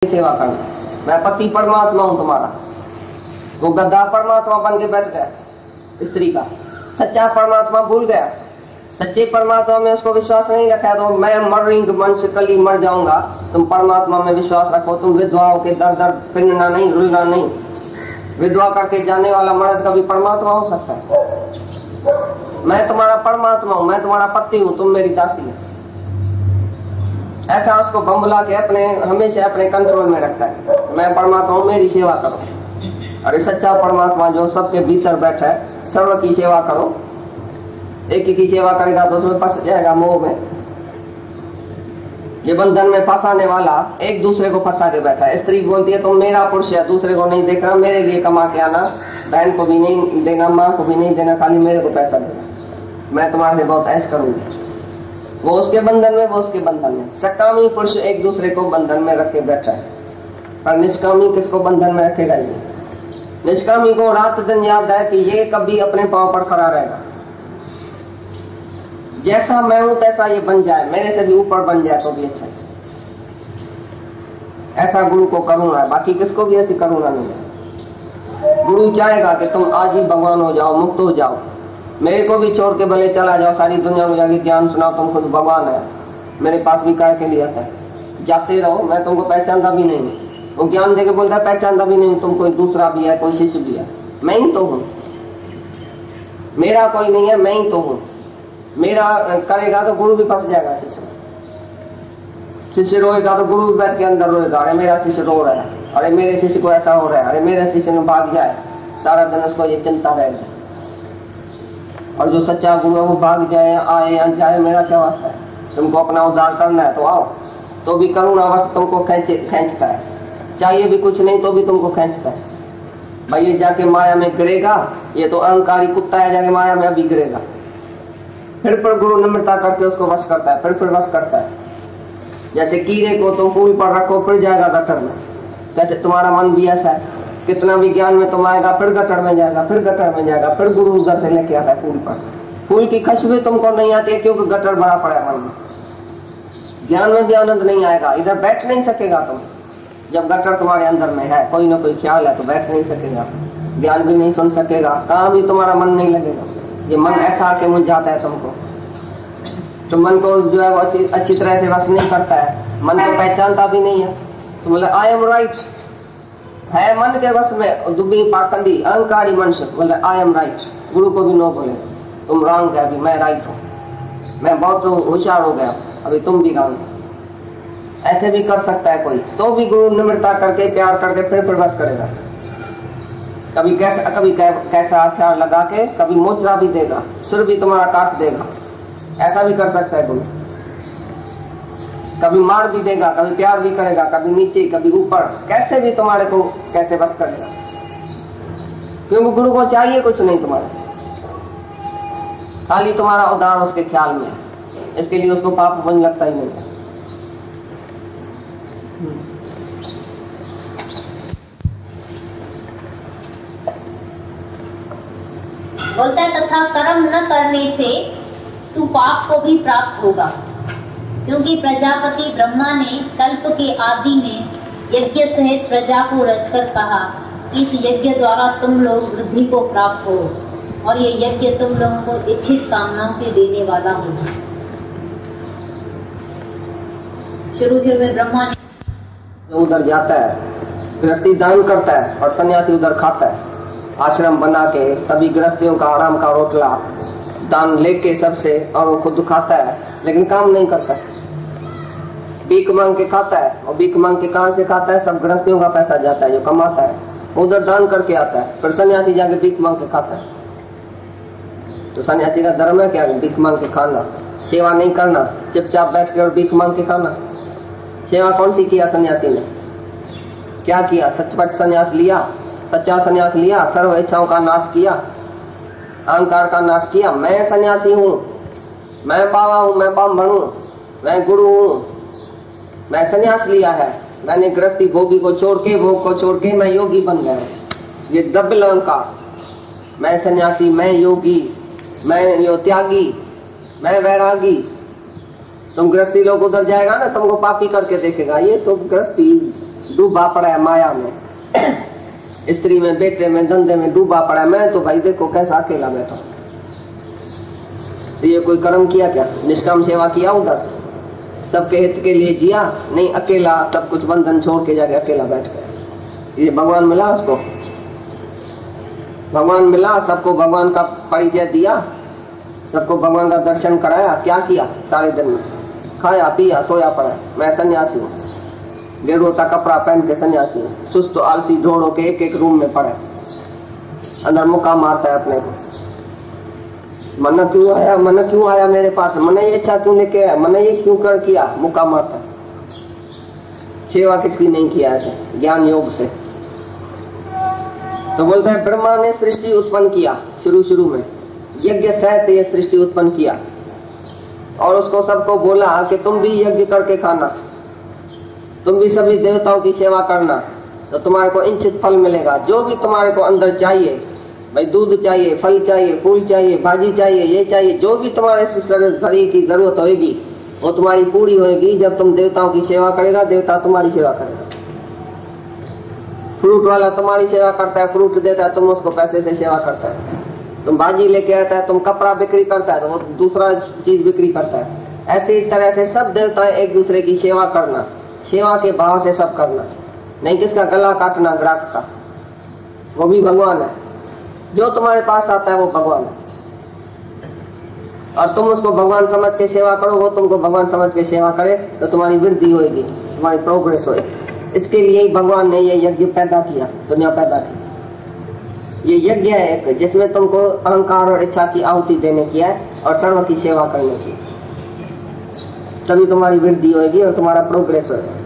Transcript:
सेवा करना। मैं पति परमात्मा हूं तुम्हारा। वो गद्दा परमात्मा बन के बैठ गया स्त्री का। सच्चा परमात्मा भूल गया। सच्चे परमात्मा में उसको विश्वास नहीं रखा तो मैं मर रही हूं, मन से कल ही मर जाऊंगा। तुम परमात्मा में विश्वास रखो। तुम विधवाओं के दर दर पिनना नहीं, रुलना नहीं। विधवा करके जाने वाला मर्द कभी परमात्मा हो सकता है? मैं तुम्हारा परमात्मा हूं, मैं तुम्हारा पति हूं, तुम मेरी दासी हो। ऐसा उसको बम्बला के अपने हमेशा अपने कंट्रोल में रखता है। मैं परमात्मा हूं, मेरी सेवा करो। अरे सच्चा परमात्मा जो सबके भीतर बैठा है, सर्व की सेवा करो। एक ही की सेवा करेगा तो उसमें फंस जाएगा मोह में। ये बंधन में फंसाने वाला एक दूसरे को फंसा के बैठा है। स्त्री बोलती है तुम मेरा पुरुष है, दूसरे को नहीं देखना, मेरे लिए कमा के आना, बहन को भी नहीं देना, माँ को भी नहीं देना, खाली मेरे को पैसा देना, मैं तुम्हारे से बहुत ऐश करूंगी। वो उसके बंधन में, वो उसके बंधन में। सकामी पुरुष एक दूसरे को बंधन में रख के बैठा है, पर निष्कामी किसको बंधन में रखेगा? निष्कामी को रात दिन याद है कि ये कभी अपने पांव पर खड़ा रहेगा। जैसा मैं हूं तैसा ये बन जाए, मेरे से भी ऊपर बन जाए तो भी अच्छा है। ऐसा गुरु को करुणा है, बाकी किसको भी ऐसी करुणा नहीं है। गुरु चाहेगा कि तुम आज ही भगवान हो जाओ, मुक्त हो जाओ। मेरे को भी छोड़ के भले चला जाओ, सारी दुनिया को जाके ज्ञान सुनाओ, तुम खुद भगवान है, मेरे पास भी काय के लिए आता है। जाते रहो, मैं तुमको पहचानता भी नहीं। वो ज्ञान देके बोलता है पहचानता भी नहीं, तुम कोई दूसरा भी है, कोई शिष्य भी है। मैं ही तो हूँ, मेरा कोई नहीं है, मैं ही तो हूँ। मेरा करेगा तो गुरु भी फंस जाएगा। शिष्य रोएगा तो गुरु भी बैठ के अंदर रोएगा, अरे मेरा शिष्य रो रहा है, अरे मेरे शिष्य को ऐसा हो रहा है, अरे मेरे शिष्य ने भाग जाए। सारा दिन उसको ये चिंता रहेगी। और जो सच्चा गुरु है वो भाग जाए, आए या जाए, मेरा क्या वास्ता है? तुमको अपना उद्धार करना है तो आओ। तो भी करुणावश तुमको खींचता है, चाहिए भी कुछ नहीं तो भी तुमको खींचता है। भाई ये जाके माया में गिरेगा, ये तो अहंकारी कुत्ता है, जाके माया में अभी गिरेगा। फिर गुरु निम्रता करके उसको वश करता है, फिर वश करता है। जैसे कीड़े को तुम पुल पर रखो फिर जाएगा गटर में, वैसे तुम्हारा मन भी ऐसा है। कितना भी ज्ञान में तुम आएगा, फिर गटर में जाएगा, फिर गटर में जाएगा, फिर गुरु उधर से लेके आता है पुल पर। फूल की खुशबू तुमको नहीं आती है क्योंकि गटर बड़ा पड़ा है मन में। ज्ञान में भी आनंद नहीं आएगा, इधर बैठ नहीं सकेगा तुम। जब गटर तुम्हारे अंदर में है, कोई ना कोई ख्याल है, तो बैठ नहीं सकेगा, ज्ञान भी नहीं सुन सकेगा, कहाँ भी तुम्हारा मन नहीं लगेगा। ये मन ऐसा आके मुझ जाता है तुमको, तो मन को जो है वो अच्छी तरह से वश नहीं करता है। मन को पहचानता भी नहीं है। तो बोले आई एम राइट है मन के वश में। दुबी पाखंडी अहंकारी मनुष्य बोले आई एम राइट, गुरु को भी नो बोले तुम रॉन्ग है, अभी मैं राइट हूँ, मैं बहुत होशियार हो गया, अभी तुम भी रॉन्ग हो। ऐसे भी कर सकता है कोई, तो भी गुरु निम्रता करके प्यार करके फिर वश करेगा। कभी कैसा हथियार लगा के, कभी मुद्रा भी देगा, सिर भी तुम्हारा काट देगा। ऐसा भी कर सकता है गुरु। कभी मार भी देगा, कभी प्यार भी करेगा, कभी नीचे कभी ऊपर, कैसे भी तुम्हारे को कैसे बस करेगा। क्योंकि गुरु को चाहिए कुछ नहीं तुम्हारे से, खाली तुम्हारा उदाहरण उसके ख्याल में है। इसके लिए उसको पाप बन लगता ही नहीं। बोलता है तथा कर्म न करने से तू पाप को भी प्राप्त होगा, क्योंकि प्रजापति ब्रह्मा ने कल्प के आदि में यज्ञ सहित प्रजा को रचकर कहा, इस यज्ञ द्वारा तुम लोग वृद्धि को प्राप्त हो, और ये यज्ञ तुम लोगों को इच्छित कामनाओं के देने वाला होगा। शुरू में ब्रह्मा ने उधर जाता है, गृहस्थी दान करता है, और सन्यासी उधर खाता है। आश्रम बना के सभी गृहस्थियों का आराम का रोटला दान लेके सबसे, और वो खुद खाता है लेकिन काम नहीं करता। भीख मांग के खाता है, और भीख मांग के कहां से खाता है? सब गृहस्थियों का पैसा जाता है जो कमाता है, उधर दान करके आता है। फिर सन्यासी जाके भीख मांग के खाता है। तो सन्यासी का धर्म है क्या? भीख मांग के खाना, सेवा नहीं करना, चुपचाप बैठ के और भीख मांग के खाना। सेवा कौन सी किया सन्यासी ने? क्या किया? सचपच सन्यास लिया, सच्चा सन्यास लिया, सर्व इच्छाओं का नाश किया, अहंकार का नाश किया। मैं सन्यासी हूँ, मैं बाबा हूँ, मैं ब्राह्मण हूँ, मैं गुरु हूँ, मैं सन्यास लिया है, मैंने गृहस्थी भोगी को छोड़ के, भोग को छोड़ के मैं योगी बन गया। ये डबल अहंकार, मैं सन्यासी, मैं योगी, मैं यो त्यागी, मैं वैरागी। तुम गृहस्थी लोग उधर जाएगा ना, तुमको पापी करके देखेगा, ये तो गृहस्थी डूबा पड़ा है माया में, स्त्री में, बेटे में, धंधे में डूबा पड़ा है। मैं तो भाई देखो कैसा अकेला बैठा। तो ये कोई कर्म किया क्या? निष्काम सेवा किया उधर, सबके हित के लिए जिया? नहीं, अकेला सब कुछ बंधन छोड़ के जाके अकेला बैठ गया। ये भगवान मिला उसको? भगवान मिला, सबको भगवान का परिचय दिया, सबको भगवान का दर्शन कराया। क्या किया सारे दिन में? खाया पिया सोया पड़ा। मैं सन्यासी हूँ, गेरुआ का कपड़ा पहन के सन्यासी हूँ, सुस्त आलसी ढोड़ो के एक एक रूम में पड़े, अंदर मुक्का मारता है अपने को। मन क्यों आया मेरे पास? मैंने ये इच्छा क्यों लेके आया? मैंने ये क्यों कर किया? मुक्का मारता है। सेवा किसकी नहीं किया ऐसे ज्ञान योग से? तो बोलता है ब्रह्मा ने सृष्टि उत्पन्न किया, शुरू में यज्ञ सहित ये सृष्टि उत्पन्न किया, और उसको सबको बोला कि तुम भी यज्ञ करके खाना, तुम भी सभी देवताओं की सेवा करना, तो तुम्हारे को इंचित फल मिलेगा। जो भी तुम्हारे को अंदर चाहिए, भाई दूध चाहिए, फल चाहिए, फूल चाहिए, भाजी चाहिए, ये चाहिए, जो भी तुम्हारे शरीर की जरूरत होगी वो तुम्हारी पूरी होगी जब तुम देवताओं की सेवा करेगा। देवता तुम्हारी सेवा करेगा। फ्रूट वाला तुम्हारी सेवा करता है, फ्रूट देता है, तुम उसको पैसे से सेवा करता है। तुम भाजी लेके आता है, तुम कपड़ा बिक्री करता है, तो वो दूसरा चीज बिक्री करता है। ऐसी तरह से सब देवताएं एक दूसरे की सेवा करना, सेवा के भाव से सब करना, नहीं किसका गला काटना ग्राहक का, वो भी भगवान है। जो तुम्हारे पास आता है वो भगवान है, और तुम उसको भगवान समझ के सेवा करो, वो तुमको भगवान समझ के सेवा करे, तो तुम्हारी वृद्धि होगी, तुम्हारी प्रोग्रेस होगी। इसके लिए ही भगवान ने ये यज्ञ पैदा किया, दुनिया पैदा की। ये यज्ञ है एक, जिसमें तुमको अहंकार और इच्छा की आहुति देने की है और सर्व की सेवा करने की, तभी तुम्हारी वृद्धि होगी और तुम्हारा प्रोग्रेस होगा।